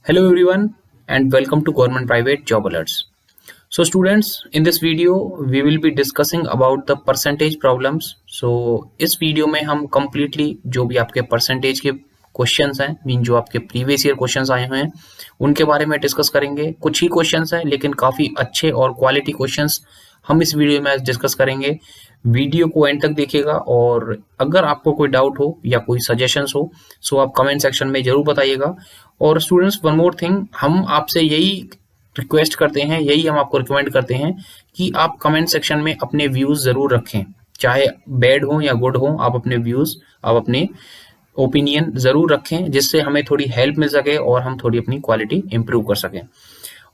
Hello everyone and welcome to Government Private Job Alerts. So students, in this video we will be discussing about the percentage problems. So इस video में हम completely जो भी आपके percentage के questions हैं mean जो आपके प्रीवियस ईयर क्वेश्चंस आए हुए हैं उनके बारे में डिस्कस करेंगे। कुछ ही क्वेश्चंस हैं लेकिन काफ़ी अच्छे और क्वालिटी क्वेश्चंस हम इस वीडियो में आज डिस्कस करेंगे। वीडियो को एंड तक देखिएगा और अगर आपको कोई डाउट हो या कोई सजेशंस हो सो आप कमेंट सेक्शन में जरूर बताइएगा। और स्टूडेंट्स वन मोर थिंग, हम आपसे यही रिक्वेस्ट करते हैं, यही हम आपको रिकमेंड करते हैं कि आप कमेंट सेक्शन में अपने व्यूज जरूर रखें, चाहे बैड हो या गुड हो। आप अपने व्यूज, आप अपने ओपिनियन जरूर रखें जिससे हमें थोड़ी हेल्प मिल सके और हम थोड़ी अपनी क्वालिटी इंप्रूव कर सकें।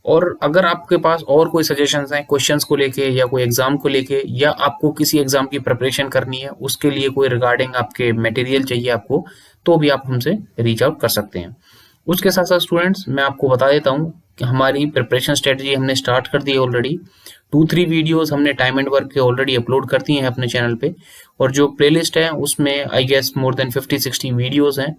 और अगर आपके पास और कोई सजेशंस हैं क्वेश्चंस को लेके या कोई एग्जाम को लेके या आपको किसी एग्जाम की प्रिपरेशन करनी है, उसके लिए कोई रिगार्डिंग आपके मटेरियल चाहिए आपको, तो भी आप हमसे रीच आउट कर सकते हैं। उसके साथ साथ स्टूडेंट्स मैं आपको बता देता हूँ कि हमारी प्रिपरेशन स्ट्रेटजी हमने स्टार्ट कर दी है ऑलरेडी। 2-3 वीडियोस हमने टाइम एंड वर्क के ऑलरेडी अपलोड कर दिए हैं अपने चैनल पे, और जो प्लेलिस्ट है उसमें I guess more than 50-60 videos हैं,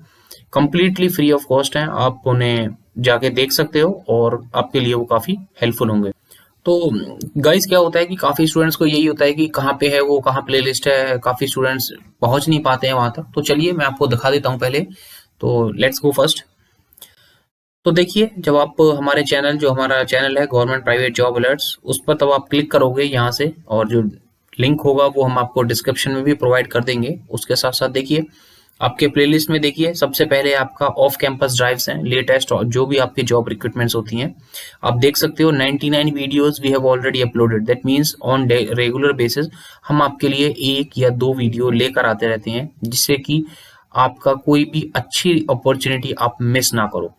कंप्लीटली फ्री ऑफ कॉस्ट हैं। आप उन्हें जाके देख सकते हो और आपके लिए वो काफ़ी हेल्पफुल होंगे। तो गाइस क्या होता है कि काफ़ी स्टूडेंट्स को यही होता है कि कहाँ पे है वो, कहाँ प्लेलिस्ट है, काफ़ी स्टूडेंट्स पहुँच नहीं पाते हैं वहाँ तक। तो चलिए मैं आपको दिखा देता हूँ पहले। तो लेट्स गो फर्स्ट। तो देखिए, जब आप हमारे चैनल, जो हमारा चैनल है गवर्नमेंट प्राइवेट जॉब अलर्ट्स, उस पर तब आप क्लिक करोगे यहाँ से, और जो लिंक होगा वो हम आपको डिस्क्रिप्शन में भी प्रोवाइड कर देंगे। उसके साथ साथ देखिए आपके प्लेलिस्ट में, देखिए सबसे पहले आपका ऑफ कैंपस ड्राइव्स हैं, लेटेस्ट जो भी आपकी जॉब रिक्रूटमेंट्स होती हैं आप देख सकते हो। 99 videos we have already uploaded, that means on regular basis हम आपके लिए 1 या 2 वीडियो लेकर आते रहते हैं जिससे कि आपका कोई भी अच्छी अपॉर्चुनिटी आप मिस ना करो।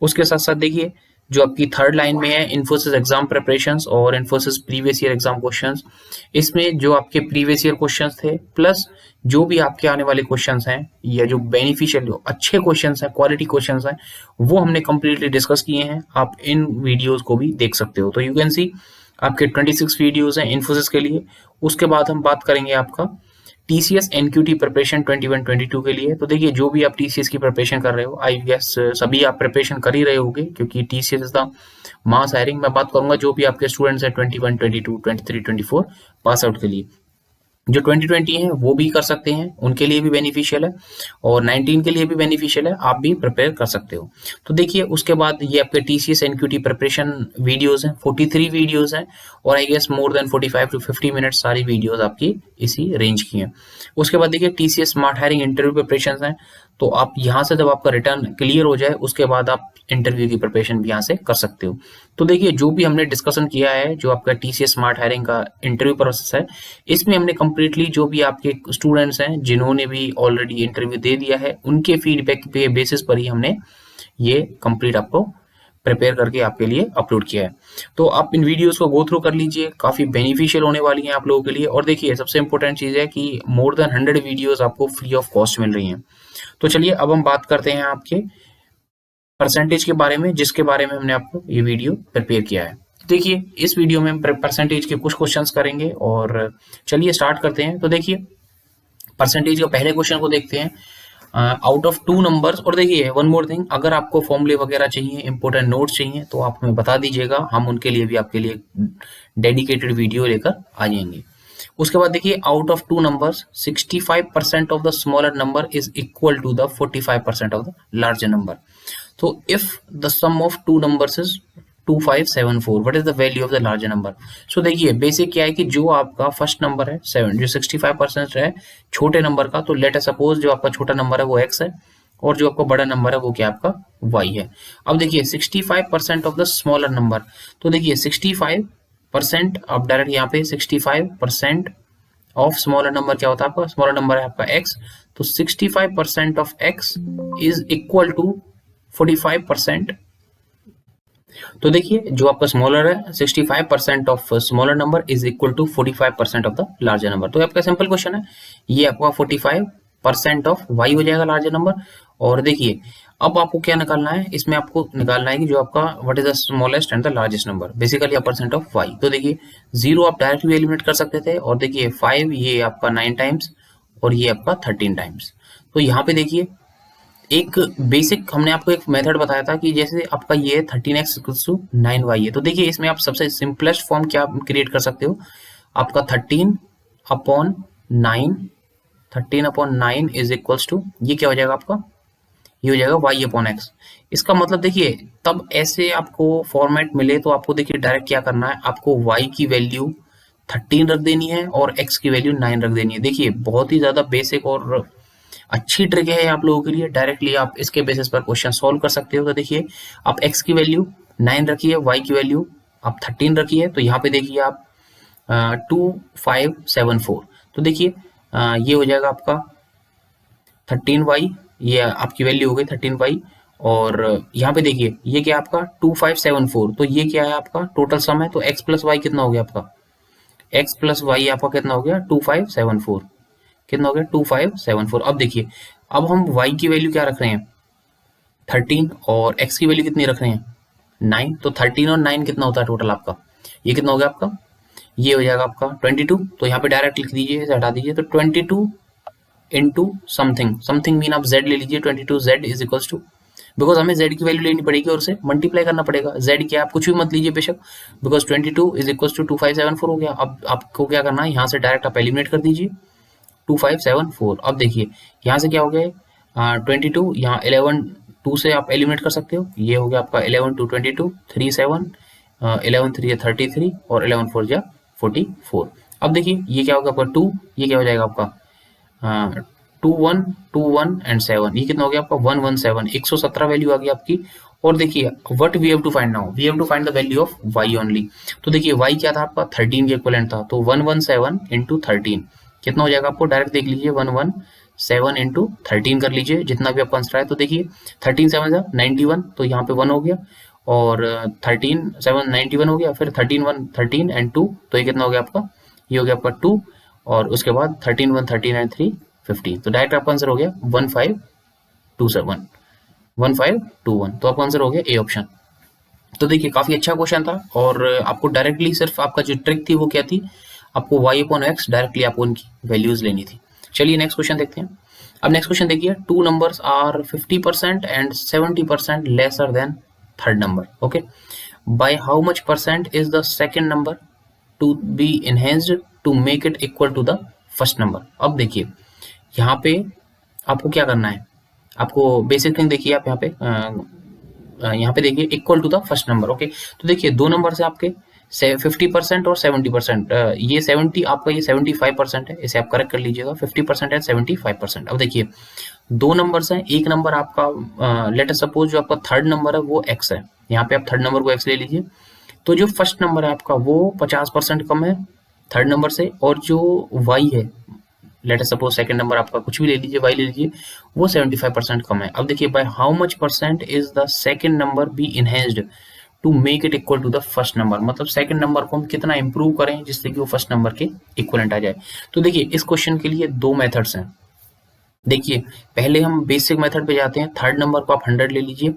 उसके साथ साथ देखिए जो आपकी थर्ड लाइन में है इन्फोसिस एग्जाम प्रिपरेशंस और Infosys previous year exam questions, इसमें जो आपके प्रीवियस ईयर क्वेश्चंस थे प्लस जो भी आपके आने वाले क्वेश्चंस हैं या जो बेनिफिशियल, जो अच्छे क्वेश्चंस हैं, क्वालिटी क्वेश्चंस हैं, वो हमने कंप्लीटली डिस्कस किए हैं। आप इन वीडियोस को भी देख सकते हो। तो यू कैन सी आपके 26 वीडियोस हैं इन्फोसिस के लिए। उसके बाद हम बात करेंगे आपका टीसीएस एनक्यूटी प्रिपरेशन 21-22 के लिए। तो देखिए जो भी आप टीसीएस की प्रिपरेशन कर रहे हो, आई गेस सभी आप प्रिपरेशन कर ही रहे होगे क्योंकि TCS is the mass hiring. मैं बात करूंगा जो भी आपके स्टूडेंट्स हैं 21, 22, 23, 24 पास आउट के लिए। जो 2020 है वो भी कर सकते हैं, उनके लिए भी बेनिफिशियल है, और 19 के लिए भी बेनिफिशियल है, आप भी प्रिपेयर कर सकते हो। तो देखिए उसके बाद ये आपके टीसीएस एनक्यूटी प्रिपरेशन वीडियोस हैं, 43 वीडियोस हैं, और I guess more than 45 to 50 minutes सारी वीडियोस आपकी इसी रेंज की हैं। उसके बाद देखिए TCS smart hiring interview preparation हैं। तो आप यहाँ से जब आपका रिटर्न क्लियर हो जाए उसके बाद आप इंटरव्यू की प्रिपरेशन भी यहाँ से कर सकते हो। तो देखिए जो भी हमने डिस्कशन किया है, जो आपका टीसीएस स्मार्ट हायरिंग का इंटरव्यू प्रोसेस है, इसमें हमने कंप्लीटली जो भी आपके स्टूडेंट्स हैं जिन्होंने भी ऑलरेडी इंटरव्यू दे दिया है उनके फीडबैक पे बेसिस पर ही हमने ये कंप्लीट आपको प्रिपेयर करके आपके लिए अपलोड किया है। तो आप इन वीडियोस को गो थ्रू कर लीजिए, काफी बेनिफिशियल होने वाली हैं आप लोगों के लिए। और देखिए सबसे इंपॉर्टेंट चीज है कि मोर देन 100 वीडियोस आपको फ्री ऑफ कॉस्ट मिल रही हैं। तो चलिए अब हम बात करते हैं आपके परसेंटेज के बारे में, जिसके बारे में हमने आपको ये वीडियो प्रिपेयर किया है। देखिए इस वीडियो में हम परसेंटेज के कुछ क्वेश्चंस करेंगे, और चलिए स्टार्ट करते हैं। तो देखिए परसेंटेज के पहले क्वेश्चन को देखते हैं, आउट ऑफ 2 नंबर्स। और देखिए वन मोर थिंग, अगर आपको फॉर्मूले वगैरह चाहिए, इंपॉर्टेंट नोट्स चाहिए, तो आप हमें बता दीजिएगा, हम उनके लिए भी आपके लिए डेडिकेटेड वीडियो लेकर आ जाएंगे। उसके बाद देखिए out of 2 numbers 65% of the smaller number is equal to the 45% of the larger number. तो if the sum of 2 numbers is 2574, what is the value of the larger number. So देखिए basic क्या है कि जो आपका first number है 7, जो 65% है छोटे नंबर का, तो लेट अस सपोज जो आपका छोटा नंबर है वो x है, और जो आपका बड़ा नंबर है वो क्या आपका y है। अब देखिए 65% ऑफ द स्मॉलर नंबर, तो देखिए 65% आप डायरेक्ट यहाँ पे 65% ऑफ स्मॉलर नंबर क्या होता है आपका, स्मॉलर नंबर है आपका x, तो 65% of x is equal to 45%। तो देखिए जो आपका स्मॉलर है 65% of smaller number is equal to 45% of the larger number. तो आपका सिंपल क्वेश्चन है, ये आपका 45% ऑफ y हो जाएगा लार्जर नंबर। और देखिए अब आपको क्या निकालना है, इसमें आपको निकालना है कि जो आपका what is the smallest and the largest number, basically percent of y। तो देखिए 0 आप डायरेक्टली एलिमिनेट कर सकते थे, और देखिए 5 ये आपका 9 टाइम्स और ये आपका 13 टाइम्स। तो यहाँ पे देखिए एक बेसिक हमने आपको एक मेथड बताया था कि जैसे आपका ये 13x = 9y है, तो देखिए इसमें आप सबसे सिंपलेस्ट फॉर्म क्या क्रिएट कर सकते हो, आपका 13/9, 13/9 इज इक्वल्स टू, ये क्या हो जाएगा आपका, ये हो जाएगा y/x। इसका मतलब देखिए, तब ऐसे आपको फॉर्मेट मिले तो आपको देखिए डायरेक्ट क्या करना है, आपको y की वैल्यू 13 रख देनी है और x की वैल्यू 9 रख देनी है। देखिए बहुत ही ज्यादा बेसिक और अच्छी ट्रिक है आप लोगों के लिए, डायरेक्टली आप इसके बेसिस पर क्वेश्चन सॉल्व कर सकते हो। तो देखिए आप x की वैल्यू 9 रखिए, y की वैल्यू आप 13 रखिए, तो यहाँ पे देखिए आप 2574, तो देखिए ये हो जाएगा आपका 13y, ये आपकी वैल्यू हो गई 13y। और यहाँ पे देखिए ये क्या है आपका 2574, तो ये क्या है आपका टोटल सम है, तो x प्लस वाई कितना हो गया आपका, x प्लस वाई आपका कितना हो गया 2574, कितना हो गया 2574। अब देखिए अब हम y की वैल्यू क्या रख रहे हैं 13 और x की वैल्यू कितनी रख रहे हैं 9, तो 13 और 9 कितना होता है टोटल आपका, ये कितना हो गया आपका, ये हो जाएगा आपका 22। तो यहाँ पे डायरेक्ट लिख दीजिए, इसे हटा दीजिए, तो 22 इंटू समथिंग, समथिंग मीन आप z ले लीजिए, 22z is equals to, because हमें z की वैल्यू लेनी पड़ेगी और उसे मल्टीप्लाई करना पड़ेगा। z क्या आप कुछ भी मत लीजिए बेशक, बिकॉज 22 इज इक्वल्स टू 2574 हो गया। अब आपको क्या करना है, यहाँ से डायरेक्ट आप एलिमिनेट कर दीजिए 2574। अब देखिए यहाँ से क्या हो गया 22, यहाँ 11 2 से आप एलिमिनेट कर सकते हो, ये हो गया आपका 11 2 22 3 7, 11 3 33 और 11 4 जा 44। अब देखिए ये क्या होगा आपका 2, ये क्या हो जाएगा आपका 2 1 2 1 एंड 7, ये कितना हो गया आपका 117, 117 वैल्यू आ गई आपकी। और देखिए what we have to find now, we have to find the value of y only. तो देखिए y क्या था आपका 13 के इक्विवेलेंट था, तो 117 इंटू 13 कितना हो जाएगा आपको डायरेक्ट देख लीजिए, 117 इंटू 13 कर लीजिए, जितना भी आपका आंसर है। तो देखिए 13 7 91, तो यहाँ पे 1 हो गया, और 13 7 91 हो गया, फिर 13 1 13 एंड 2, तो ये कितना हो गया आपका, ये हो गया आपका 2, और उसके बाद 13 1 13 एंड 3 15, तो डायरेक्ट आपका आंसर हो गया 1527, 1521, तो आपका आंसर हो गया ए ऑप्शन। तो देखिए काफी अच्छा क्वेश्चन था, और आपको डायरेक्टली सिर्फ आपका जो ट्रिक थी वो क्या थी, आपको y/x डायरेक्टली आपको उनकी वैल्यूज लेनी थी। चलिए नेक्स्ट क्वेश्चन देखते हैं। अब नेक्स्ट क्वेश्चन देखिए, two numbers are 50% and 70% lesser than third number, okay, by how much percent is the second number to be enhanced to make it equal to the first number. अब देखिए यहाँ पे आपको क्या करना है, आपको बेसिक थिंग देखिए, आप यहाँ पे देखिए equal to the first number, okay. तो देखिए दो नंबर से आपके 50% और 70%, ये 70 आपका, ये 75% है, इसे आप करेक्ट कर लीजिएगा, 50% है 75%। अब देखिए दो नंबर्स हैं, एक नंबर आपका लेट अस सपोज जो आपका थर्ड नंबर है वो x है, यहाँ पे आप थर्ड नंबर को x ले लीजिए, तो जो फर्स्ट नंबर है आपका वो 50% कम है थर्ड नंबर से, और जो y है let us suppose second number आपका कुछ भी ले लीजिए, y ले लीजिए, वो 75% कम है। अब देखिए by how much percent is the second number be enhanced to make it equal to the first number, मतलब सेकंड नंबर को हम कितना इंप्रूव करें जिससे कि वो फर्स्ट नंबर के इक्वलेंट आ जाए। तो देखिए इस क्वेश्चन के लिए दो मेथड्स हैं। देखिए पहले हम बेसिक मेथड पे जाते हैं, थर्ड नंबर को आप 100 ले लीजिए,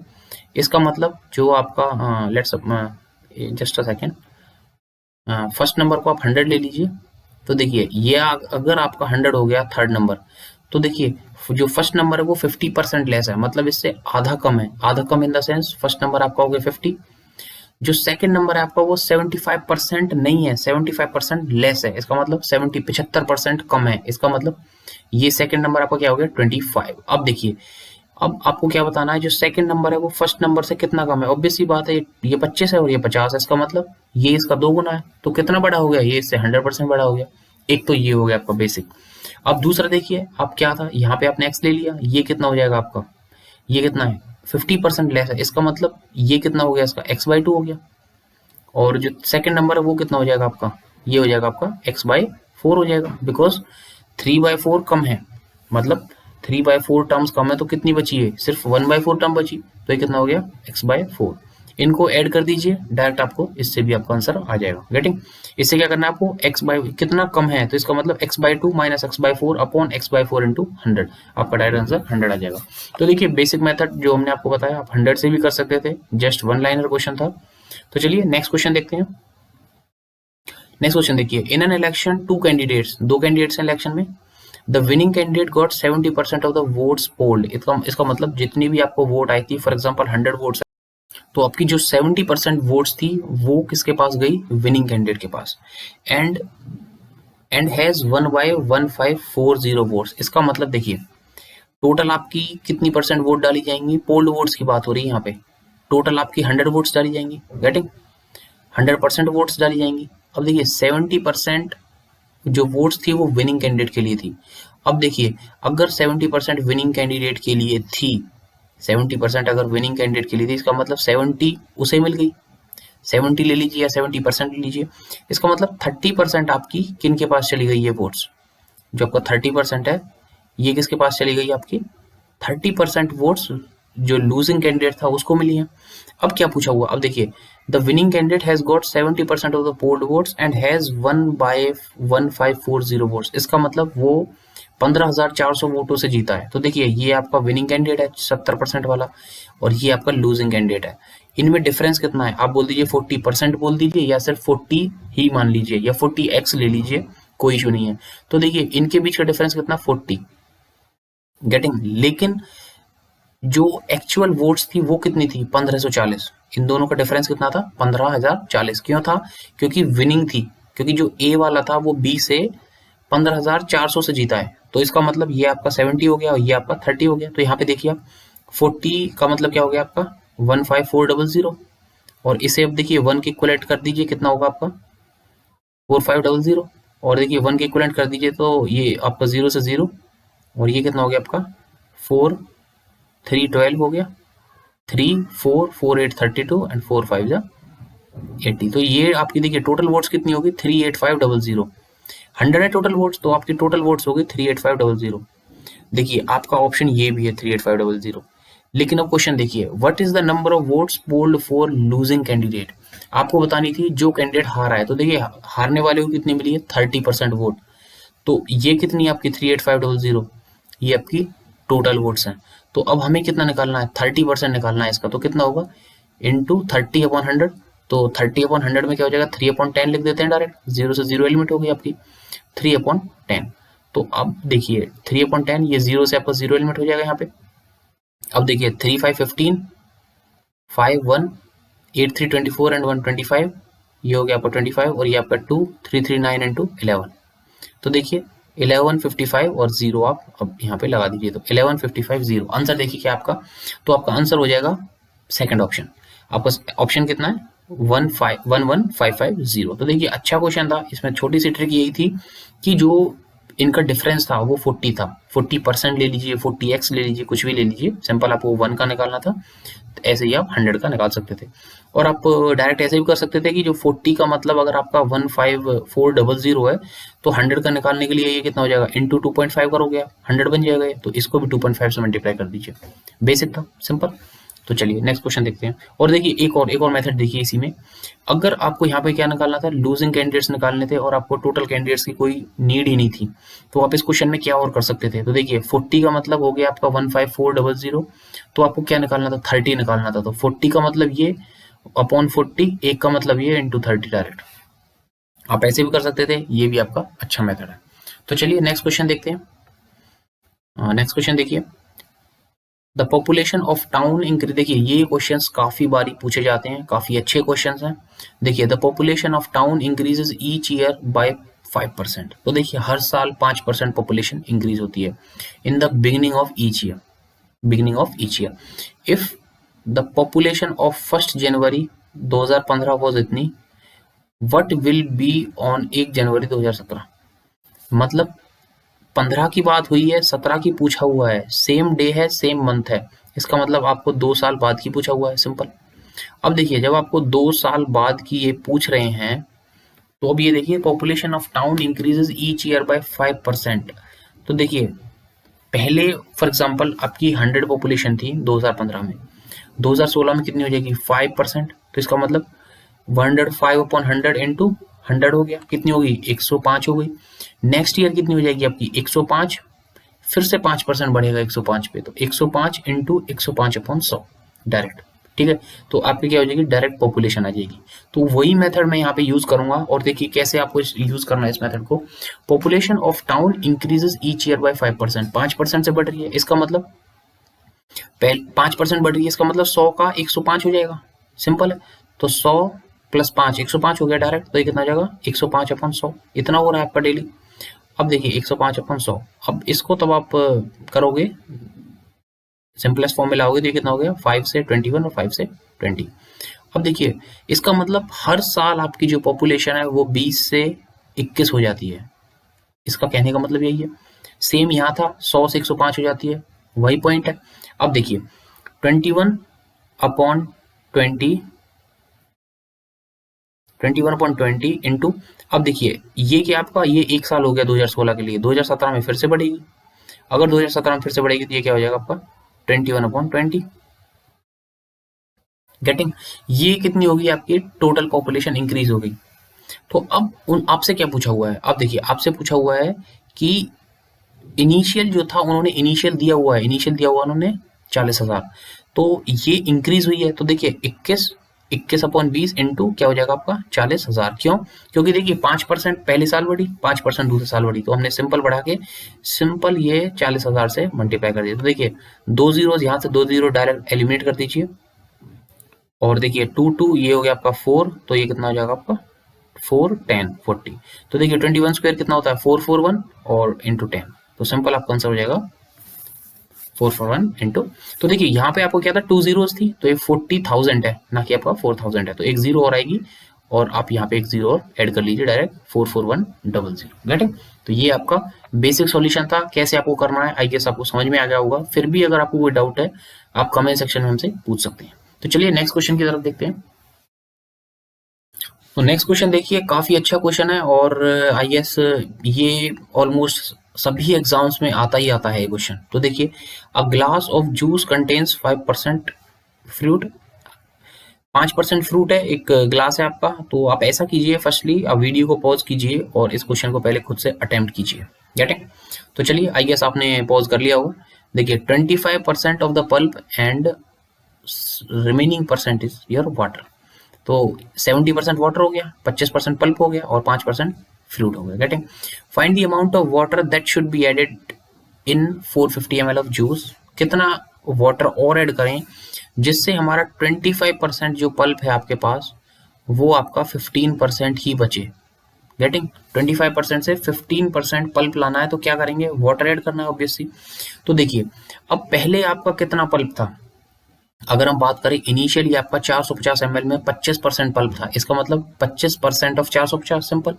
इसका मतलब जो आपका let's just a second, first number को आप 100 ले लीजिए, तो देखिए ये अगर आपका 100 हो गया थर्ड नंबर, तो देखिए जो फर्स्ट नंबर है वो 50% लेस है, मतलब इससे आधा कम है, आधा कम in the sense first number आपका हो गया 50, जो सेकंड नंबर है आपका वो 75% नहीं है, 75% लेस है, इसका मतलब 75% कम है, इसका मतलब ये सेकंड नंबर आपका क्या हो गया 25। अब देखिए अब आपको क्या बताना है, जो सेकंड नंबर है वो फर्स्ट नंबर से कितना कम है, ऑब्वियस सी बात है, ये 25 है और ये 50 है, इसका मतलब ये इसका 2 गुना है, तो कितना बड़ा हो गया, ये इससे 100% बड़ा हो गया। एक तो ये हो गया आपका बेसिक। अब दूसरा देखिए आप क्या था, यहाँ पे आपने x ले लिया, ये कितना हो जाएगा आपका, ये कितना है 50% लेस है, इसका मतलब ये कितना हो गया, इसका x/2 हो गया, और जो सेकंड नंबर है वो कितना हो जाएगा आपका, ये हो जाएगा आपका x/4 हो जाएगा, बिकॉज 3/4 कम है, मतलब 3/4 टर्म्स कम है, तो कितनी बची है, सिर्फ 1/4 टर्म बची, तो ये कितना हो गया x/4। इनको ऐड कर दीजिए डायरेक्ट, आपको इससे भी आपका आंसर आ जाएगा, गेटिंग। इससे क्या करना है आपको, कितना कम है, तो इसका मतलब x/2 minus x/4 upon x/4 into 100, आपका डायरेक्ट आंसर 100 आ जाएगा। तो देखिए बेसिक मेथड जो हमने आपको बताया आप 100 से भी कर सकते थे, जस्ट वन लाइनर क्वेश्चन था। तो चलिए नेक्स्ट क्वेश्चन देखते हैं। नेक्स्ट क्वेश्चन देखिए, in an election two candidates, दो कैंडिडेट्स हैं इलेक्शन में, the winning candidate got 70% of the votes polled. इसका मतलब जितनी भी आपको वोट आई थी, फॉर एग्जाम्पल 100 वोट्स, तो आपकी जो 70% वोट्स थी वो किसके पास गई? विनिंग कैंडिडेट के पास। And has won by 1540 votes. इसका मतलब देखिए टोटल आपकी कितनी परसेंट वोट डाली जाएंगी? पोल्ड वोट्स की बात हो रही है यहाँ पे। टोटल आपकी 100 वोट्स डाली जाएंगी, गेटिंग 100% वोट्स डाली जाएंगी। अब देखिए 70% जो वोट्स थी वो विनिंग कैंडिडेट के लिए थी। अब देखिए अगर 70% विनिंग कैंडिडेट के लिए थी, 70% अगर विनिंग कैंडिडेट के लिए थी, इसका मतलब 70 उसे मिल गई। 70 ले लीजिए या 70% ले लीजिए, इसका मतलब 30% आपकी किन के पास चली गई है वोट्स? जो आपका 30% है ये किसके पास चली गई? आपकी 30% वोट्स जो लूजिंग कैंडिडेट था उसको मिली है। अब क्या पूछा हुआ? अब देखिए the winning candidate has got 70% of the polled votes and has won by 1540 votes. इसका मतलब वो 15,400 वोटों से जीता है। तो देखिए ये आपका विनिंग कैंडिडेट है 70% वाला, और ये आपका लूजिंग कैंडिडेट है। इनमें डिफरेंस कितना है? आप बोल दीजिए 40% बोल दीजिए, या सिर्फ 40 ही मान लीजिए, या 40x ले लीजिए, कोई इशू नहीं है। तो देखिए इनके बीच का डिफरेंस कितना? 40, गेटिंग। लेकिन जो एक्चुअल वोट्स थी वो कितनी थी? 1540। इन दोनों का डिफरेंस कितना था? 15,040। क्यों था? क्योंकि विनिंग थी, क्योंकि जो ए वाला था वो बी से 15,400 से जीता है। तो इसका मतलब ये आपका 70 हो गया और ये आपका 30 हो गया। तो यहाँ पे देखिए आप 40 का मतलब क्या हो गया आपका? 15,400, और इसे अब देखिए 1 के इक्वलेंट कर दीजिए, कितना होगा आपका? 4,500। और देखिए 1 के इक्वलेंट कर दीजिए तो ये आपका 0 से 0, और ये कितना हो गया आपका? 4 3 12 हो गया। 3 4 4 8 32 एंड 4 5 80। तो ये आपकी देखिए टोटल वोट्स कितनी होगी? 38500। 100 है टोटल वोट्स, तो आपकी टोटल वोट्स होगी 38500। देखिए आपका ऑप्शन ये भी है 38500। लेकिन अब क्वेश्चन देखिए, what is the number of votes polled for losing candidate. आपको बतानी थी जो कैंडिडेट हारा है। तो देखिए हारने वाले को कितनी मिली है? 30% वोट। तो ये कितनी है आपकी? 38500। ये आपकी टोटल वोट्स हैं। तो अब हमें कितना निकालना है? 30% निकालना है इसका। तो कितना होगा? इंटू 30/100। तो 30/100 में क्या हो जाएगा? 3/10 लिख देते हैं डायरेक्ट, 0 से 0 एलिमेंट होगी आपकी 3/10। तो अब देखिए 3/10, ये 0 से आपका 0 एलिमेंट हो जाएगा यहाँ पे। अब देखिए 3 5 15, 5 1 8 3 24 एंड 1 25, ये हो गया आपका 25, और ये आपका 2 3 3 9 इंटू 11। तो देखिए 1155 और 0 आप अब यहाँ पे लगा दीजिए, तो 1155 0 आंसर देखिए क्या आपका? तो आपका आंसर हो जाएगा सेकंड ऑप्शन। आपका ऑप्शन कितना है? 11550। तो देखिए अच्छा क्वेश्चन था। इसमें छोटी सी ट्रिक यही थी कि जो इनका डिफरेंस था वो 40 था। 40% ले लीजिए, 40x ले लीजिए, कुछ भी ले लीजिए, सिंपल आपको 1 का निकालना था। तो ऐसे ही आप 100 का निकाल सकते थे। और आप डायरेक्ट ऐसे भी कर सकते थे कि जो 40 का मतलब अगर आपका 15400 है, तो 100 का निकालने के लिए ये कितना हो जाएगा? इंटू 2.5 करोगे, 100 बन जाएगा ये। तो इसको भी 2.5 से मल्टीप्लाई कर दीजिए। बेसिक था, सिंपल। तो चलिए नेक्स्ट क्वेश्चन देखते हैं। और देखिए एक और मेथड देखिए इसी में। अगर आपको यहाँ पे क्या निकालना था? लूजिंग कैंडिडेट्स निकालने थे, और आपको टोटल कैंडिडेट्स की कोई नीड ही नहीं थी, तो आप इस क्वेश्चन में क्या और कर सकते थे? तो देखिए 40 का मतलब हो गया आपका 15400। तो आपको क्या निकालना था? 30 निकालना था। तो 40 का मतलब ये अपॉन 40, एक का मतलब ये इंटू 30 डायरेक्ट। आप ऐसे भी कर सकते थे, ये भी आपका अच्छा मेथड है। तो चलिए नेक्स्ट क्वेश्चन देखते हैं। नेक्स्ट क्वेश्चन देखिए, the population of town increase. देखिए ये क्वेश्चंस काफी बारी पूछे जाते हैं, काफी अच्छे क्वेश्चंस हैं। देखिए the population of town increases each year by 5%। तो देखिए हर साल 5% पॉपुलेशन इंक्रीज होती है in the beginning of each year. If the population of 1 January 2015 was इतनी, वट विल बी ऑन 1 जनवरी 2017। मतलब 15 की बात हुई है, 17 की पूछा हुआ है, सेम डे है, सेम मंथ है, इसका मतलब आपको 2 साल बाद की पूछा हुआ है, सिंपल। अब देखिए जब आपको 2 साल बाद की ये पूछ रहे हैं, तो अब ये देखिए population of town increases each year by 5%। तो देखिए पहले फॉर एग्जांपल आपकी 100 पॉपुलेशन थी 2015 में, 2016 में कितनी हो जाएगी? 5%। तो इसका मतलब 105/100 इंटू 100 हो गया, कितनी होगी? 105 हो गई। नेक्स्ट ईयर कितनी हो जाएगी आपकी? 105, फिर से 5% बढ़ेगा 105 पे, तो 105 इंटू 105/100 डायरेक्ट। ठीक है, तो आपकी क्या हो जाएगी, डायरेक्ट पॉपुलेशन आ जाएगी। तो वही मेथड मैं यहाँ पे यूज करूंगा, और देखिए कैसे आपको यूज करना है इस मेथड को। Population of town increases each year by 5%, 5% से बढ़ रही है, इसका मतलब 5% बढ़ रही है, इसका मतलब 100 का 105 हो जाएगा, सिंपल है। तो 100 प्लस 5, 105 हो गया डायरेक्ट, तो ये कितना हो जाएगा, 105 अपॉन 100, इतना हो रहा है आपका डेली। अब देखिए 105 अपॉन 100, अब इसको तब आप करोगे, सिंपलेस्ट फॉर्म में लाओगे तो ये कितना हो गया, 5 से 21 और 5 से 20। अब देखिए इसका मतलब हर साल आपकी जो पॉपुलेशन है वो 20 से 21 हो जाती है, इसका कहने का मतलब यही है। सेम यहाँ था, 100 से 105 हो जाती है, वही पॉइंट है। अब देखिए 21 अपॉन 20, 21/20 इंटू, अब देखिए ये क्या आपका, ये एक साल हो गया 2016 के लिए, 2017 में फिर से बढ़ेगी, अगर 2017 में फिर से बढ़ेगी तो ये क्या हो जाएगा आपका 21/20। गेटिंग, ये कितनी होगी आपकी टोटल पॉपुलेशन इंक्रीज हो गई। तो अब उन आपसे क्या पूछा हुआ है, अब देखिए आपसे पूछा हुआ है कि इनिशियल जो था, उन्होंने इनिशियल दिया हुआ है, इनिशियल दिया हुआ उन्होंने 40,000, तो ये इंक्रीज हुई है, तो देखिए 21 अपॉन 20 इंटू क्या हो जाएगा आपका 40,000। क्यों, क्योंकि देखिए 5% पहले साल बढ़ी, 5% दूसरे साल बढ़ी, तो हमने सिंपल बढ़ा के सिंपल ये 40,000 से मल्टीप्लाई कर दिया। तो देखिए 2 जीरो, यहाँ से 2 जीरो डायरेक्ट एलिमिनेट कर दीजिए, और देखिए 2 ये हो गया आपका 4, तो ये कितना हो जाएगा आपका 4 10 40। तो देखिए 21 स्क्वायर कितना होता है 441 और इंटू 10, तो सिंपल आपका आंसर हो जाएगा 441 इंटू, तो देखिए यहाँ पे आपको क्या था 2 जीरोस थी, तो ये 40,000 है ना कि आपका 4,000 है, तो एक जीरो और आएगी, और आप यहाँ पे एक जीरो और ऐड कर लीजिए डायरेक्ट 44100। गेटिंग, तो ये आपका बेसिक सॉल्यूशन था, कैसे आपको करना है आई गेस आपको समझ में आ गया होगा। फिर भी अगर आपको कोई डाउट है आप कमेंट सेक्शन में हमसे पूछ सकते हैं। तो चलिए नेक्स्ट क्वेश्चन की तरफ देखते हैं। तो नेक्स्ट क्वेश्चन देखिए, काफी अच्छा क्वेश्चन है, और आई गेस ये ऑलमोस्ट सभी एग्जाम्स में आता ही आता है ये क्वेश्चन। तो देखिए, a glass of juice contains 5% fruit, 5% fruit है, एक ग्लास है आपका, तो आप ऐसा कीजिए, फर्स्टली आप वीडियो को पॉज कीजिए और इस क्वेश्चन को पहले खुद से अटेम्प्ट कीजिए। गेटिंग, तो चलिए आई गेस आपने पॉज कर लिया होगा। देखिए 25% of the pulp and remaining percent is your water, तो 70% वाटर हो गया, 25% पल्प हो गया और 5% फ्लूइड हो गया। Getting, find the amount of water that should be added in 450 ml of juice, कितना वाटर और ऐड करें जिससे हमारा 25% जो पल्प है आपके पास वो आपका 15% ही बचे। गेटिंग, 25% से 15% पल्प लाना है तो क्या करेंगे, वाटर ऐड करना है ऑब्वियसली। तो देखिए अब पहले आपका कितना पल्प था, अगर हम बात करें इनिशियली आपका 450 ml में 25% पल्प था, इसका मतलब 25% ऑफ 450 सिंपल,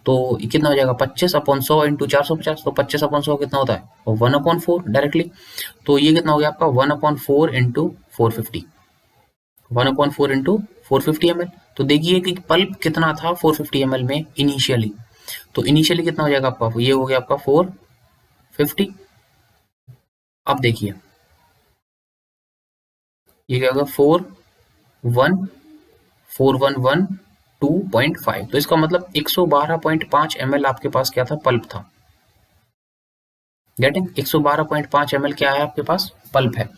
तो ये कितना हो जाएगा 25/100 इंटू 450, तो 25/100 कितना होता है 1/4 डायरेक्टली, तो ये कितना हो गया आपका 1/4 इंटू 450, 1/4 इंटू 450 ml। तो देखिए कि पल्प कितना था 450 ml में इनिशियली, तो इनिशियली कितना हो जाएगा आपका, ये हो गया आपका 450। अब देखिए ये क्या होगा 41112.5, तो इसका मतलब 112.5 ml आपके पास क्या था, पल्प था। गेटिंग, 112.5 ml क्या है आपके पास, पल्प है।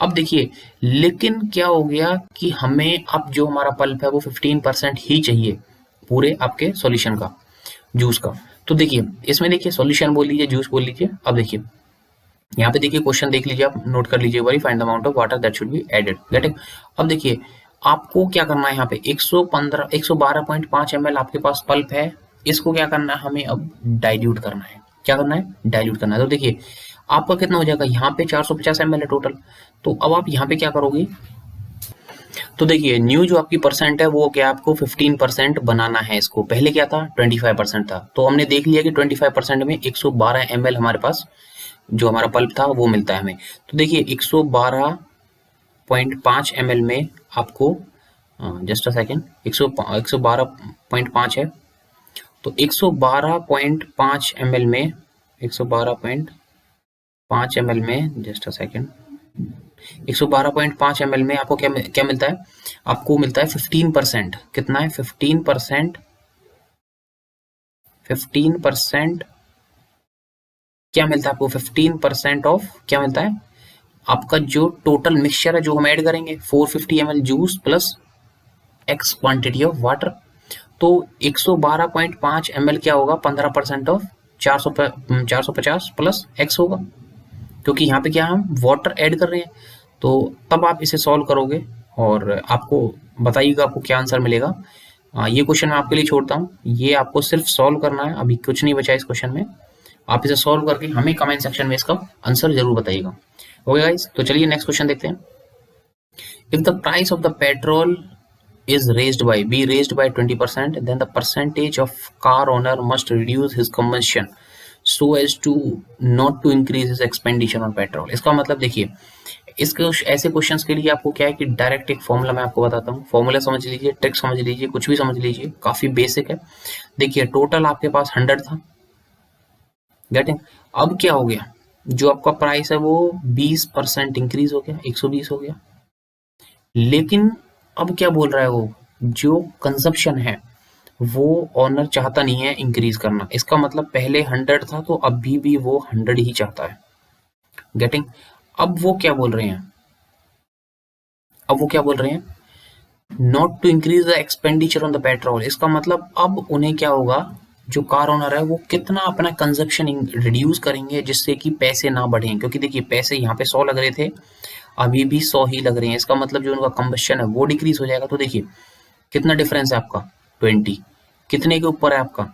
अब देखिए लेकिन क्या हो गया कि हमें अब जो हमारा पल्प है वो 15% ही चाहिए पूरे आपके सॉल्यूशन का, जूस का। तो देखिए इसमें देखिए सॉल्यूशन बोल लीजिए, जूस बोल लीजिए। अब देखिए यहाँ पे देखिए क्वेश्चन देख लीजिए, आप नोट कर लीजिए, वही find the amount of water that should be added. Getting, अब देखिए आपको क्या करना है, यहाँ पे 112.5 ml आपके पास पल्प है, इसको क्या करना है हमें अब डाइल्यूट करना है। क्या करना है, डाइल्यूट करना है। तो देखिए आपका कितना हो जाएगा, यहाँ पे 450 ml है टोटल, तो अब आप यहाँ पे क्या करोगे, तो देखिए न्यू जो आपकी परसेंट है वो क्या आपको 15% बनाना है इसको, पहले क्या था 25% था, तो हमने देख लिया कि 25% में 112 ml हमारे पास जो हमारा पल्प था वो मिलता है हमें। तो देखिए 112.5 ml में आपको, जस्ट अ सेकेंड, 112.5 है, तो 112.5 ml में 112.5 ml में जस्ट अ सेकेंड 112.5 ml में आपको क्या क्या मिलता है, आपको मिलता है 15%, कितना है 15%, 15% क्या मिलता है आपको, 15% ऑफ क्या मिलता है आपका जो टोटल मिक्सचर है जो हम ऐड करेंगे 450 ml juice plus x quantity of water, तो 112.5 ml क्या होगा 15% ऑफ 450 प्लस x होगा, क्योंकि यहाँ पे क्या हम वाटर ऐड कर रहे हैं। तो तब आप इसे सॉल्व करोगे और आपको बताइएगा आपको क्या आंसर मिलेगा। ये क्वेश्चन मैं आपके लिए छोड़ता हूँ, ये आपको सिर्फ सॉल्व करना है, अभी कुछ नहीं बचा इस क्वेश्चन में। आप इसे सॉल्व करके हमें कमेंट सेक्शन में इसका आंसर जरूर बताइएगा। ओके गाइस, तो चलिए नेक्स्ट क्वेश्चन देखते हैं। If the price of the petrol is raised by be raised by 20%, then the percentage of car owner must reduce his consumption so as to not to increase his expenditure on petrol। इसका मतलब देखिए, इसके ऐसे questions के लिए आपको क्या है कि डायरेक्ट एक फॉर्मूला मैं आपको बताता हूँ, फॉर्मूला समझ लीजिए, ट्रिक समझ लीजिए, कुछ भी समझ लीजिए, काफी बेसिक है। देखिए टोटल आपके पास 100 था, गेटिंग। अब क्या हो गया, जो आपका प्राइस है वो 20% इंक्रीज हो गया, 120 हो गया। लेकिन अब क्या बोल रहा है वो, जो कंजप्शन है वो ऑनर चाहता नहीं है इंक्रीज करना। इसका मतलब पहले 100 था तो अभी भी वो 100 ही चाहता है, गेटिंग। अब वो क्या बोल रहे हैं, अब वो क्या बोल रहे हैं, not to increase the expenditure on the petrol. इसका मतलब अब उन्हें क्या होगा, जो कार ओनर है वो कितना अपना कंजप्शन रिड्यूस करेंगे जिससे कि पैसे ना बढ़ें, क्योंकि देखिए पैसे यहाँ पे 100 लग रहे थे, अभी भी 100 ही लग रहे हैं। इसका मतलब जो उनका कंबशन है वो डिक्रीज हो जाएगा। तो देखिए कितना डिफरेंस है आपका, 20। कितने के ऊपर है आपका,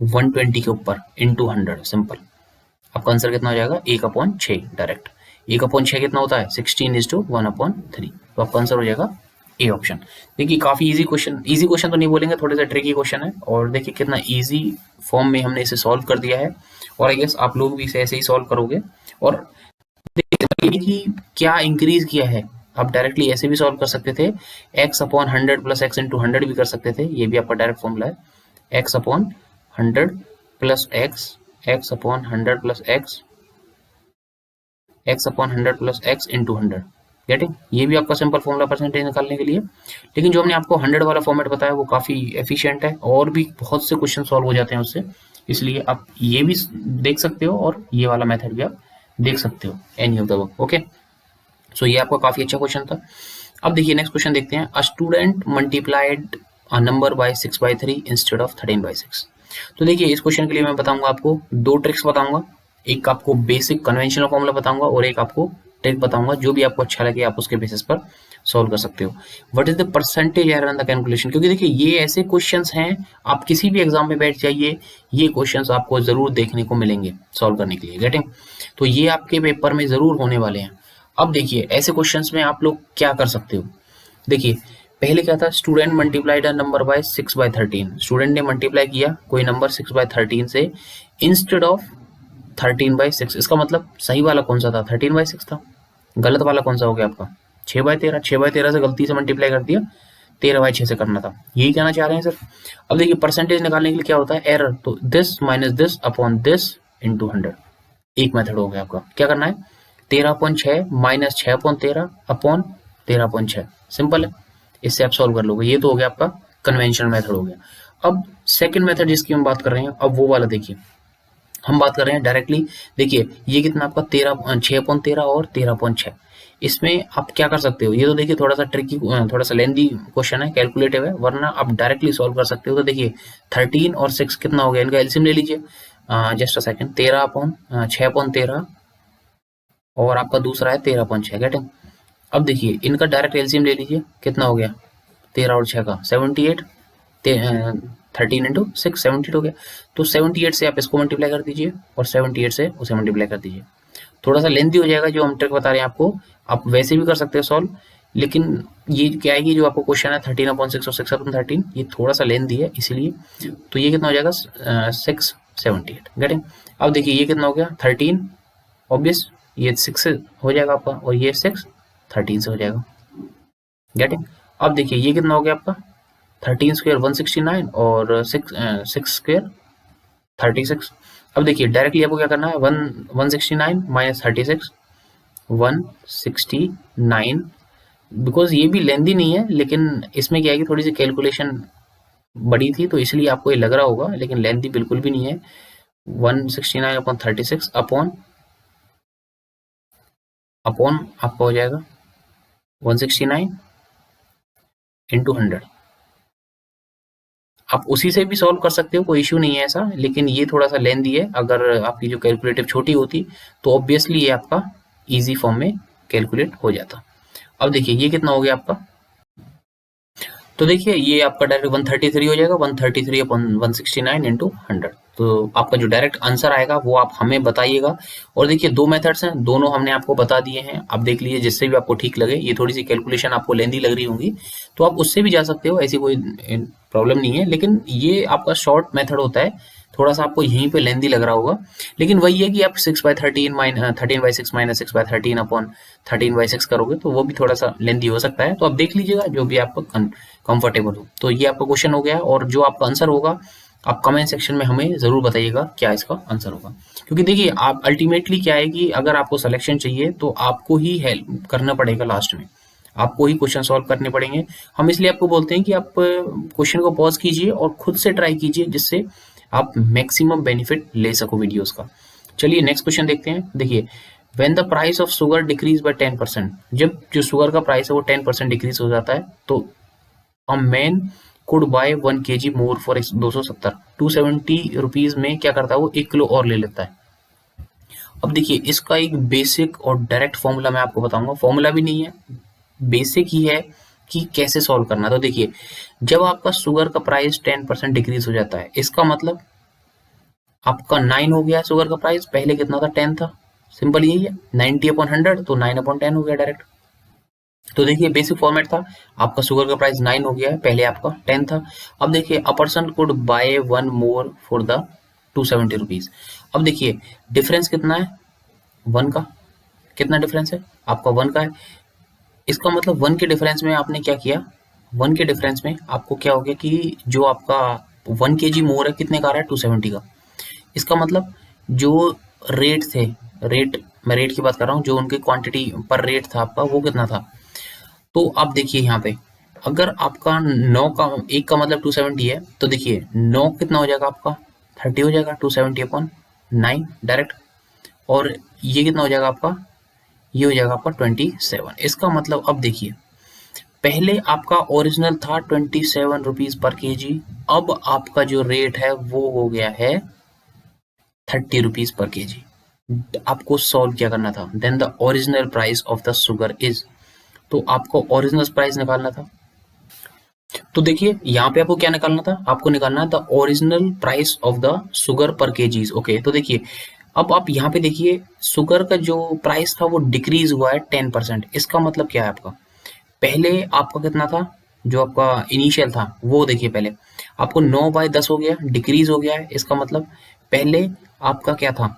120 के ऊपर इंटू 100, सिंपल। आपका आंसर कितना हो जाएगा, 1/6 डायरेक्ट। 1/6 कितना होता है, 16:1/3। तो आपका आंसर हो जाएगा ए ऑप्शन। देखिए काफी इजी क्वेश्चन, इजी क्वेश्चन तो नहीं बोलेंगे, थोड़े सा ट्रिकी क्वेश्चन है, और देखिए कितना इजी फॉर्म में हमने इसे सॉल्व कर दिया है, और आई गेस आप लोग भी इसे ऐसे ही सॉल्व करोगे। और देखिए कि क्या इंक्रीज किया है, आप डायरेक्टली ऐसे भी सॉल्व कर सकते थे, x/100 प्लस x इंटू 100 भी कर सकते थे, ये भी आपका डायरेक्ट फॉर्मूला है, x/100 plus x/100 plus x/100 plus x into 100, getting. ये भी आपका सिंपल फॉर्मूला परसेंटेज निकालने के लिए। लेकिन जो हमने आपको 100 वाला फॉर्मेट बताया वो काफी एफिशिएंट है, और भी बहुत से क्वेश्चन सॉल्व हो जाते हैं उससे, इसलिए आप ये भी देख सकते हो और ये वाला मेथड भी आप देख सकते हो, any of the work. Okay, so ये आपका काफी अच्छा क्वेश्चन था। अब देखिए नेक्स्ट क्वेश्चन देखते हैं। A student multiplied a number by 6/3 instead of 13/6। तो देखिए इस क्वेश्चन के लिए मैं बताऊंगा आपको दो ट्रिक्स बताऊंगा, एक आपको बेसिक कन्वेंशनल फॉर्मूला बताऊंगा और एक आपको ट्रिक बताऊंगा, जो भी आपको अच्छा लगे आप उसके बेसिस पर सॉल्व कर सकते हो। What is the percentage error in the calculation, क्योंकि देखिए ये ऐसे क्वेश्चंस हैं, आप किसी भी एग्जाम में बैठ जाइए, ये क्वेश्चंस आपको जरूर देखने को मिलेंगे सॉल्व करने के लिए, गेटिंग। तो ये आपके पेपर में जरूर होने वाले हैं। अब देखिए ऐसे क्वेश्चंस में आप लोग क्या कर सकते हो, देखिए पहले क्या था, student multiplied a number by 6/13। Student ने मल्टीप्लाई किया कोई नंबर 6/13 से इंस्टेड ऑफ 13/6। इसका मतलब सही वाला कौन सा था, 13/6 था। गलत वाला कौन सा हो गया आपका, 6/13। 6/13 से गलती से मल्टीप्लाई कर दिया, 13/6 से करना था, यही कहना चाह रहे हैं सर। अब देखिए परसेंटेज निकालने के लिए क्या होता है, एरर, तो this minus this upon this into 100, एक मेथड हो गया आपका। क्या करना है, 13/6 माइनस 6/13 अपॉन 13/6, सिंपल है, इससे आप सॉल्व कर लोगे। ये तो हो गया आपका कन्वेंशनल मेथड हो गया। अब सेकंड मेथड जिसकी हम बात कर रहे हैं, अब वो वाला देखिए, हम बात कर रहे हैं डायरेक्टली। देखिए ये कितना आपका 6/13 और 13/6, इसमें आप क्या कर सकते हो, ये तो देखिए थोड़ा सा ट्रिकी, थोड़ा सा लेंदी क्वेश्चन है, कैलकुलेटिव है, वरना आप डायरेक्टली सॉल्व कर सकते हो। तो देखिए 13 और 6 कितना हो गया, इनका एलसीएम ले लीजिए, जस्ट अ सेकंड, 6/13 और आपका दूसरा है 13/6, गेटिंग। अब देखिए इनका डायरेक्ट एलसीएम ले लीजिए, कितना हो गया, 13 और 6 का 78, 13 इंटू 6 78 हो गया। तो 78 से आप इसको मल्टीप्लाई कर दीजिए और 78 से उसे मल्टीप्लाई कर दीजिए। थोड़ा सा लेंथी हो जाएगा जो हम ट्रिक बता रहे हैं आपको, आप वैसे भी कर सकते हो सॉल्व, लेकिन ये क्या है कि जो आपको क्वेश्चन है 13/6 और 6/13, ये थोड़ा सा लेंथी है इसीलिए। तो ये कितना हो जाएगा, 678, गेटिंग। अब देखिए ये कितना हो गया, 13 ऑब्वियस, ये 6 से हो जाएगा आपका, और ये 6 13 से हो जाएगा, गेटिंग। अब देखिए ये कितना हो गया आपका, 13 स्क्वायर 169 और 6 स्क्वायर 36। अब देखिए डायरेक्टली आपको क्या करना है, 169 माइनस 36, 169, बिकॉज ये भी लेंदी नहीं है, लेकिन इसमें क्या है कि थोड़ी सी कैलकुलेशन बड़ी थी तो इसलिए आपको ये लग रहा होगा, लेकिन लेंदी बिल्कुल भी नहीं है। 169/36 अपॉन अपॉन आपका हो जाएगा 169 इंटू 100। आप उसी से भी सॉल्व कर सकते हो, कोई इश्यू नहीं है ऐसा, लेकिन ये थोड़ा सा लेंदी है। अगर आपकी जो कैलकुलेटिव छोटी होती तो ऑब्वियसली ये आपका इजी फॉर्म में कैलकुलेट हो जाता। अब देखिए ये कितना हो गया आपका, तो देखिए ये आपका डायरेक्ट 133 हो जाएगा, 133 अपॉन 169 इंटू 100। तो आपका जो डायरेक्ट आंसर आएगा वो आप हमें बताइएगा। और देखिए दो मेथड्स हैं, दोनों हमने आपको बता दिए हैं, आप देख लीजिए जिससे भी आपको ठीक लगे। ये थोड़ी सी कैलकुलेशन आपको लेंदी लग रही होंगी तो आप उससे भी जा सकते हो, ऐसी कोई प्रॉब्लम नहीं है, लेकिन ये आपका शॉर्ट मेथड होता है। थोड़ा सा आपको यहीं पे लेंदी लग रहा होगा, लेकिन वही है कि आप 6/13 13/6 माइनस 6/13 अपॉन 13/6 करोगे तो वो भी थोड़ा सा लेंदी हो सकता है। तो आप देख लीजिएगा जो भी आपको कंफर्टेबल हो। तो ये आपका क्वेश्चन हो गया, और जो आपका आंसर होगा आप कमेंट सेक्शन में हमें जरूर बताइएगा क्या इसका आंसर होगा। क्योंकि देखिए आप अल्टीमेटली क्या है कि अगर आपको सिलेक्शन चाहिए तो आपको ही हेल्प करना पड़ेगा, लास्ट में आपको ही क्वेश्चन सॉल्व करने पड़ेंगे। हम इसलिए आपको बोलते हैं कि आप क्वेश्चन को पॉज कीजिए और खुद से ट्राई कीजिए, जिससे आप मैक्सिमम बेनिफिट ले सको वीडियोस का। चलिए नेक्स्ट क्वेश्चन देखते हैं। देखिए when the price of sugar decrease by 10%, जब जो शुगर का प्राइस है वो 10% डिक्रीज हो जाता है, तो a man could bye 1 kg more for 270 270 rupees में क्या करता है वो 1 किलो और ले लेता है। अब देखिए इसका एक बेसिक और डायरेक्ट फॉर्मूला मैं आपको बताऊंगा, फॉर्मूला भी नहीं है, बेसिक ही है कि कैसे सॉल्व करना। तो देखिए जब आपका शुगर का प्राइस 10% डिक्रीज हो जाता है, इसका मतलब आपका 9 हो गया शुगर का प्राइस, पहले कितना था 10 था, सिंपल यही है, 90/100 तो 9/10 हो गया डायरेक्ट। तो देखिए बेसिक फॉर्मेट था, आपका शुगर का प्राइस 9 हो गया है, पहले आपका 10 था। अब देखिए a person could bye 1 more for the 270 rupees. अब देखिए डिफरेंस कितना है, 1 का, कितना डिफरेंस है आपका 1 का है। इसका मतलब 1 के डिफरेंस में आपने क्या किया, 1 के डिफरेंस में आपको क्या हो गया कि जो आपका 1 kg मोर है कितने का आ रहा है 270 का। इसका मतलब जो रेट थे, रेट मैं रेट की बात कर रहा हूँ, जो उनकी क्वांटिटी पर रेट था आपका वो कितना था। तो आप देखिए यहाँ पे अगर आपका 9 का, 1 का मतलब 270 है, तो देखिए 9 कितना हो जाएगा आपका 30 हो जाएगा, 270/9 डायरेक्ट। और ये कितना हो जाएगा आपका, ये हो जाएगा आपका 27। इसका मतलब अब देखिए पहले आपका ओरिजिनल था 27 रुपीज पर kg, अब आपका जो रेट है वो हो गया है 30 रुपीज पर kg। आपको सॉल्व क्या करना था, then the original price of the sugar is, तो आपको ओरिजिनल प्राइस निकालना था। तो देखिए यहाँ पे आपको क्या निकालना था, आपको निकालना है the original price of the sugar पर kg। ओके तो देखिए अब आप यहाँ पे देखिए शुगर का जो प्राइस था वो डिक्रीज हुआ है 10%। इसका मतलब क्या है आपका, पहले आपका कितना था, जो आपका इनिशियल था वो देखिए पहले आपको 9/10 हो गया, डिक्रीज हो गया है। इसका मतलब पहले आपका क्या था,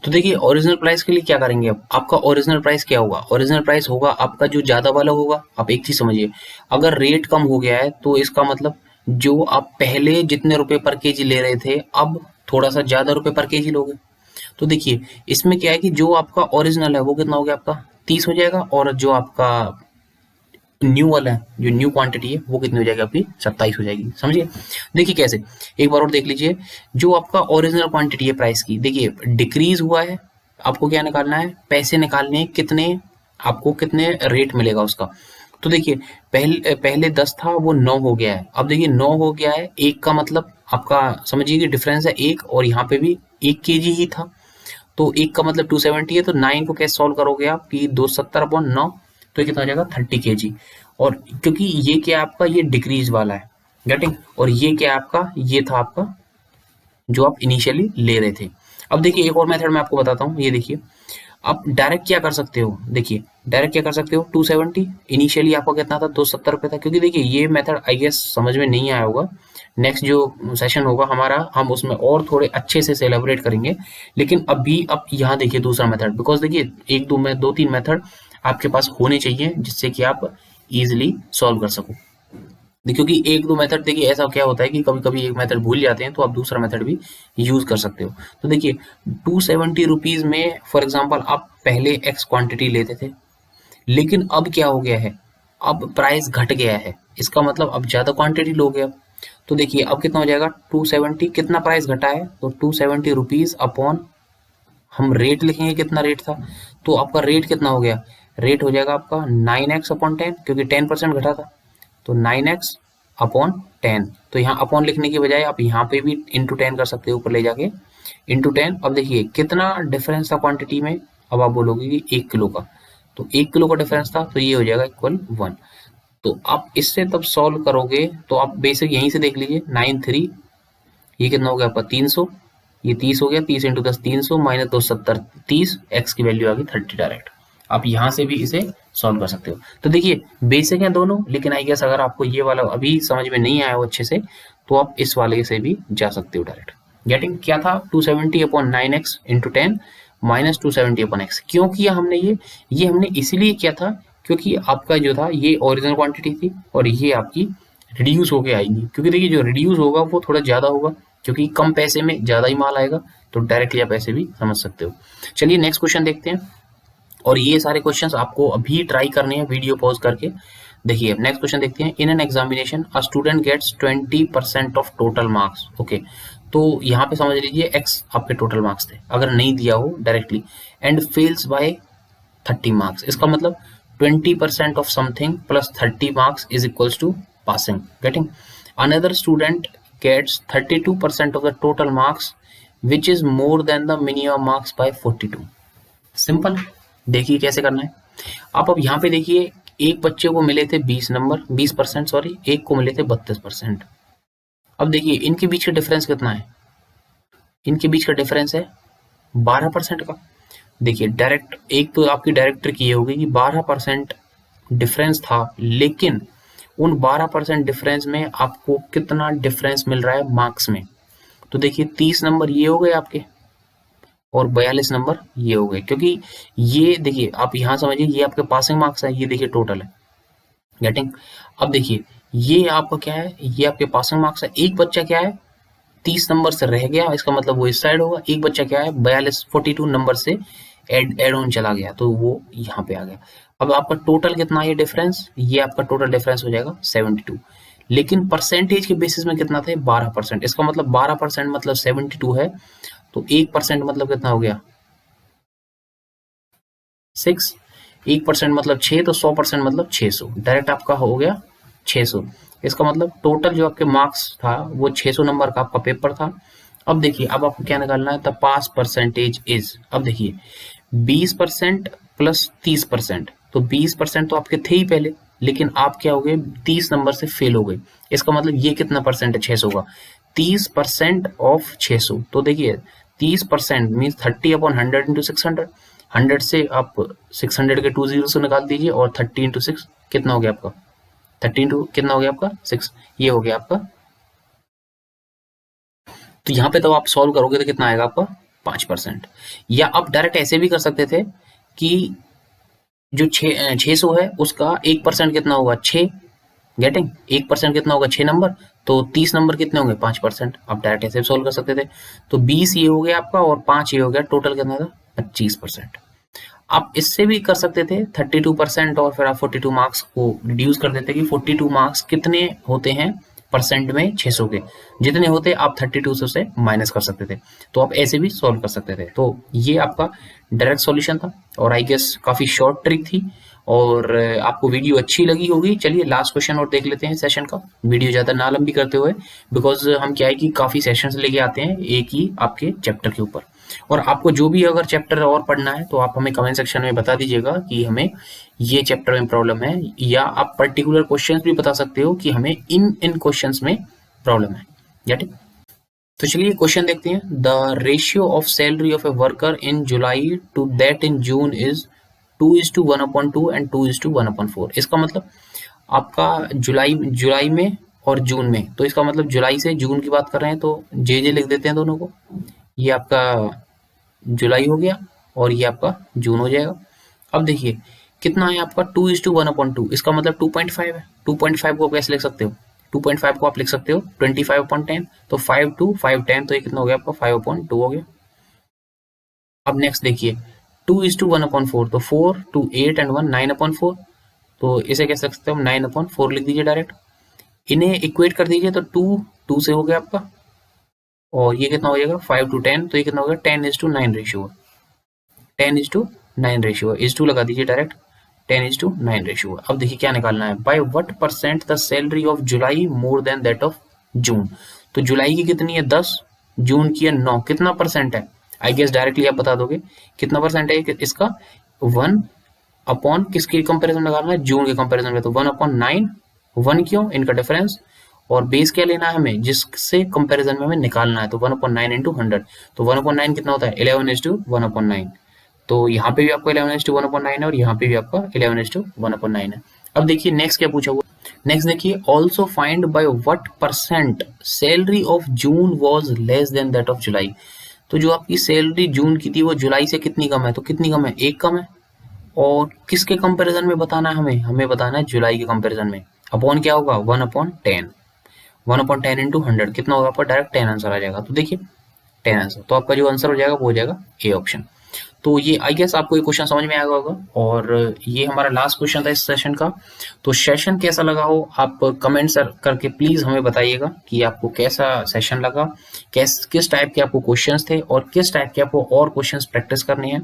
तो देखिए ओरिजिनल प्राइस के लिए क्या करेंगे, अब आपका ओरिजिनल प्राइस क्या होगा, ओरिजिनल प्राइस होगा आपका जो ज्यादा वाला होगा। आप एक चीज समझिए, अगर रेट कम हो गया है तो इसका मतलब जो आप पहले जितने रुपए पर केजी ले रहे थे अब थोड़ा सा ज्यादा रुपए पर केजी लोगे। तो देखिए इसमें क्या है कि जो आपका ओरिजिनल है वो कितना हो गया आपका 30 हो जाएगा, और जो आपका न्यू वाला है, जो न्यू क्वांटिटी है वो कितनी हो जाएगी आपकी 27 हो जाएगी। समझिए देखिए कैसे, एक बार और देख लीजिए, जो आपका ओरिजिनल क्वांटिटी है प्राइस की, देखिए डिक्रीज हुआ है, आपको क्या निकालना है, पैसे निकालने हैं, कितने आपको कितने रेट मिलेगा उसका। तो देखिए पहले पहले 10 था वो 9 हो गया है, अब देखिए 9 हो गया है, एक का मतलब आपका समझिए कि डिफरेंस है एक, और यहाँ पे भी 1 kg ही था, तो एक का मतलब 270 है, तो 9 को कैसे सॉल्व करोगे आप कि 270/9, तो ये कितना हो जाएगा 30 kg। और क्योंकि ये क्या आपका ये डिक्रीज वाला है, गेटिंग, और ये क्या आपका ये था आपका जो आप इनिशियली ले रहे थे। अब देखिए एक और मेथड मैं आपको बताता हूँ, ये देखिए आप डायरेक्ट क्या कर सकते हो, देखिए डायरेक्ट क्या कर सकते हो, 270 इनिशियली आपका कितना था 270 रुपये था। क्योंकि देखिए ये मेथड आई गेस समझ में नहीं आया होगा, नेक्स्ट जो सेशन होगा हमारा हम उसमें और थोड़े अच्छे से एलेबोरेट करेंगे। लेकिन अभी अब यहाँ देखिए दूसरा मेथड, बिकॉज देखिए एक दो में 2-3 मेथड आपके पास होने चाहिए जिससे कि आप इजिली सॉल्व कर सको। क्योंकि एक दो मेथड देखिए ऐसा क्या होता है कि कभी कभी एक मेथड भूल जाते हैं तो आप दूसरा मेथड भी यूज कर सकते हो। तो देखिए 270 रुपीज में फॉर एग्जांपल आप पहले एक्स क्वांटिटी लेते थे, लेकिन अब क्या हो गया है, अब प्राइस घट गया है, इसका मतलब अब ज्यादा क्वांटिटी लोगे अब। तो देखिए अब कितना हो जाएगा 270, कितना प्राइस घटा है तो 270 रुपीज अपॉन हम रेट लिखेंगे कितना रेट था, तो आपका रेट कितना हो गया, रेट हो जाएगा आपका 9x/10 क्योंकि 10% घटा था, तो 9x/10। तो यहाँ अपॉन लिखने की बजाय आप यहाँ पे भी इंटू 10 कर सकते हो, ऊपर ले जाके इंटू 10। अब देखिए कितना डिफरेंस था क्वांटिटी में, अब आप बोलोगे कि 1 किलो का, तो 1 किलो का डिफरेंस था, तो ये हो जाएगा इक्वल 1। तो आप इससे तब सॉल्व करोगे तो आप बेसिक यहीं से देख लीजिए, 9×3 ये कितना हो गया आपका 300, ये 30 हो गया, 30 इंटू 10 300 माइनस 270 30, एक्स की वैल्यू आ गई 30 डायरेक्ट। आप यहाँ से भी इसे सॉल्व कर सकते हो। तो देखिए बेसिक है दोनों, लेकिन आई गेस अगर आपको ये वाला अभी समझ में नहीं आया हो अच्छे से, तो आप इस वाले से भी जा सकते हो डायरेक्ट। गेटिंग क्या था, 270/9x इंटू 10 माइनस 270/x। क्यों किया हमने ये हमने इसीलिए किया था क्योंकि आपका जो था ये ओरिजिनल क्वांटिटी थी और ये आपकी रिड्यूस होके आएगी, क्योंकि देखिए जो रिड्यूस होगा वो थोड़ा ज़्यादा होगा, क्योंकि कम पैसे में ज़्यादा ही माल आएगा, तो डायरेक्टली आप ऐसे भी समझ सकते हो। चलिए नेक्स्ट क्वेश्चन देखते हैं, और ये सारे क्वेश्चंस आपको अभी ट्राई करने हैं वीडियो पॉज करके। देखिए नेक्स्ट क्वेश्चन देखते हैं, in an examination a student gets 20% of total marks. Okay, तो यहाँ पे समझ लीजिए x आपके टोटल मार्क्स थे, अगर नहीं दिया हो directly, and fails by 30 marks, इसका मतलब 20% of something plus 30 marks is equals to passing. Getting, another student gets 32% of the total marks which is more than the minimum marks by 42। Simple, देखिए कैसे करना है। आप अब यहाँ पे देखिए, एक बच्चे को मिले थे 20% सॉरी, एक को मिले थे 32%। अब देखिए इनके बीच का डिफरेंस कितना है, इनके बीच का डिफरेंस है 12% का। देखिए डायरेक्ट, एक तो आपकी डायरेक्ट ट्रिक ये होगी कि 12% डिफरेंस था, लेकिन उन 12% डिफरेंस में आपको कितना डिफरेंस मिल रहा है मार्क्स में। तो देखिए 30 नंबर ये हो गए आपके और 42 नंबर ये हो गए, क्योंकि ये देखिए आप यहाँ समझिए ये आपके पासिंग मार्क्स है, ये देखिए टोटल है। गेटिंग, अब देखिए ये आपका क्या है, ये आपके पासिंग मार्क्स है। एक बच्चा क्या है 30 नंबर से रह गया, इसका मतलब वो इस साइड होगा। एक बच्चा क्या है 42 नंबर से एड ऑन चला गया, तो वो यहाँ पे आ गया। अब आपका टोटल कितना है ये डिफरेंस, ये आपका टोटल डिफरेंस हो जाएगा 72, लेकिन परसेंटेज के बेसिस में कितना थे 12%। इसका मतलब 12% मतलब 72 है, तो 1% मतलब कितना हो गया 6, 1% मतलब 6, तो 100% मतलब 600, डायरेक्ट आपका हो गया 600। इसका मतलब टोटल जो आपके मार्क्स था वो 600 नंबर का आपका पेपर था। अब देखिए अब आपको क्या निकालना है, द पास परसेंटेज इज। अब देखिए 20% प्लस 30%, तो 20% तो आपके थे ही पहले, लेकिन आप क्या हो गए 30 नंबर से फेल हो गए। इसका मतलब ये कितना परसेंट है 600 का, 30% ऑफ 600। तो देखिए 30% मीन्स 30/100 इंटू 600, 100 से आप 600 के 2 जीरो से निकाल दीजिए, और 30 इंटू 6 कितना हो गया आपका, 30 इंटू कितना हो गया आपका 6, ये हो गया आपका। तो यहाँ पे तो आप सॉल्व करोगे तो कितना आएगा आपका 5%। या आप डायरेक्ट ऐसे भी कर सकते थे कि जो 600 है उसका 1% कितना होगा 6। गेटिंग, 1% कितना होगा 6 नंबर, तो 30 नंबर कितने होंगे 5%। आप डायरेक्ट ऐसे भी सॉल्व कर सकते थे। तो 20 ये हो गया आपका और 5 ये हो गया, टोटल कितना था 25%। आप इससे भी कर सकते थे 32% और फिर आप 42 मार्क्स को रिड्यूस कर देते कि 42 मार्क्स कितने होते हैं परसेंट में 600 के, जितने होते आप 32 से माइनस कर सकते थे। तो आप ऐसे भी सॉल्व कर सकते थे। तो ये आपका डायरेक्ट सॉल्यूशन था, और आई गेस काफ़ी शॉर्ट ट्रिक थी, और आपको वीडियो अच्छी लगी होगी। चलिए लास्ट क्वेश्चन और देख लेते हैं सेशन का, वीडियो ज़्यादा ना लंबी करते हुए, बिकॉज हम क्या है कि काफ़ी सेशंस लेके आते हैं एक ही आपके चैप्टर के ऊपर। और आपको जो भी अगर चैप्टर और पढ़ना है तो आप हमें कमेंट सेक्शन में बता दीजिएगा कि हमें ये चैप्टर में प्रॉब्लम है, या आप पर्टिकुलर क्वेश्चंस भी बता सकते हो कि हमें इन इन क्वेश्चंस में प्रॉब्लम है। Get it? तो चलिए क्वेश्चन देखते हैं। The ratio of salary of a worker in July to that in June is 2:1/2 and 2:1/4। इसका मतलब आपका जुलाई में और जून में, तो इसका मतलब जुलाई से जून की बात कर रहे हैं, तो जे लिख देते हैं दोनों को। ये आपका जुलाई हो गया और ये आपका जून हो जाएगा। अब देखिए कितना है आपका 2:1/2, इसका मतलब 2.5 है। 2.5 को आप कैसे लिख सकते हो, 2.5 को आप लिख सकते हो 25/10, तो 5 2 5 10, तो ये कितना हो गया आपका 5/2 हो गया। अब नेक्स्ट देखिए 2:1/4, तो 4 2 8 एंड 1 9/4, तो इसे कैसे लिख सकते हो 9/4 लिख दीजिए डायरेक्ट। इन्हें इक्वेट कर दीजिए, तो 2 2 से हो गया आपका, और ये कितना हो जाएगा 5 to 10, तो ये कितना हो गया 10:9 रेशियो। 10:9 रेशियो है, इज टू लगा दीजिए डायरेक्ट, 10:9 रेशियो है। अब देखिए क्या निकालना है, by what percent the salary of July more than that of June. तो जुलाई की कितनी है 10, जून की है 9, कितना परसेंट है, आई गेस डायरेक्टली आप बता दोगे कितना परसेंट है इसका, 1 अपॉन किसके कंपैरिजन में निकालना है, जून के कंपैरिजन में, तो 1/9, 1 क्यों, इनका डिफरेंस, और बेस क्या लेना है हमें, जिससे कंपैरिजन में हमें निकालना है, तो 1/9 इंटू 100, तो 1/9 कितना होता है 11:1/9, तो यहाँ पे भी आपको 11:1/9 है और यहाँ पे भी आपका 11:1/9 है। अब देखिए नेक्स्ट क्या पूछा हुआ, नेक्स्ट देखिए also find by what percent salary of June was less than that of July. तो जो आपकी सैलरी जून की थी वो जुलाई से कितनी कम है, तो कितनी कम है, 1 कम है, और किसके कंपैरिजन में बताना है हमें, हमें बताना है जुलाई के कंपैरिजन में, अपॉन क्या होगा 1/10, 1/10 इंटू 100 कितना होगा आपका, डायरेक्ट 10 आंसर आ जाएगा, तो देखिए 10 आंसर, तो आपका जो आंसर हो जाएगा वो हो जाएगा ए ऑप्शन। तो ये आई गेस आपको ये क्वेश्चन समझ में आया होगा, और ये हमारा लास्ट क्वेश्चन था इस सेशन का। तो सेशन कैसा लगा हो आप कमेंट करके प्लीज हमें बताइएगा कि आपको कैसा सेशन लगा, किस टाइप के आपको क्वेश्चंस थे और किस टाइप के आपको और क्वेश्चंस प्रैक्टिस करने हैं।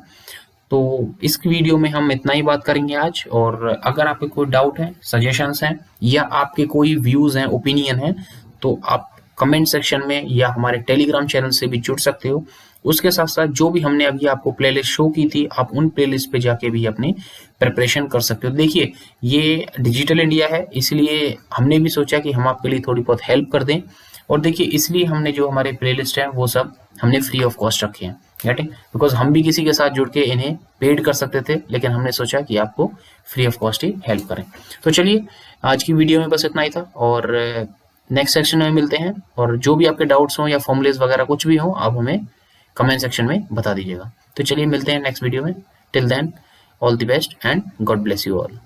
तो इस वीडियो में हम इतना ही बात करेंगे आज, और अगर आपके कोई डाउट है, सजेशंस हैं, या आपके कोई व्यूज हैं, ओपिनियन है, तो आप कमेंट सेक्शन में या हमारे टेलीग्राम चैनल से भी जुड़ सकते हो। उसके साथ साथ जो भी हमने अभी आपको प्लेलिस्ट शो की थी, आप उन प्लेलिस्ट पे जाके भी अपनी प्रिपरेशन कर सकते हो। देखिए ये डिजिटल इंडिया है, इसलिए हमने भी सोचा कि हम आपके लिए थोड़ी बहुत हेल्प कर दें, और देखिए इसलिए हमने जो हमारे प्लेलिस्ट हैं वो सब हमने फ्री ऑफ कॉस्ट रखे हैं, राइट, बिकॉज हम भी किसी के साथ जुड़ के इन्हें पेड कर सकते थे, लेकिन हमने सोचा कि आपको free of cost he help करें। तो चलिए आज की वीडियो में बस इतना ही था, और नेक्स्ट सेक्शन में मिलते हैं, और जो भी आपके डाउट्स हों या फॉर्मुलेज वगैरह कुछ भी हो आप हमें कमेंट सेक्शन में बता दीजिएगा। तो चलिए मिलते हैं नेक्स्ट वीडियो में, till then all the best and God bless you all.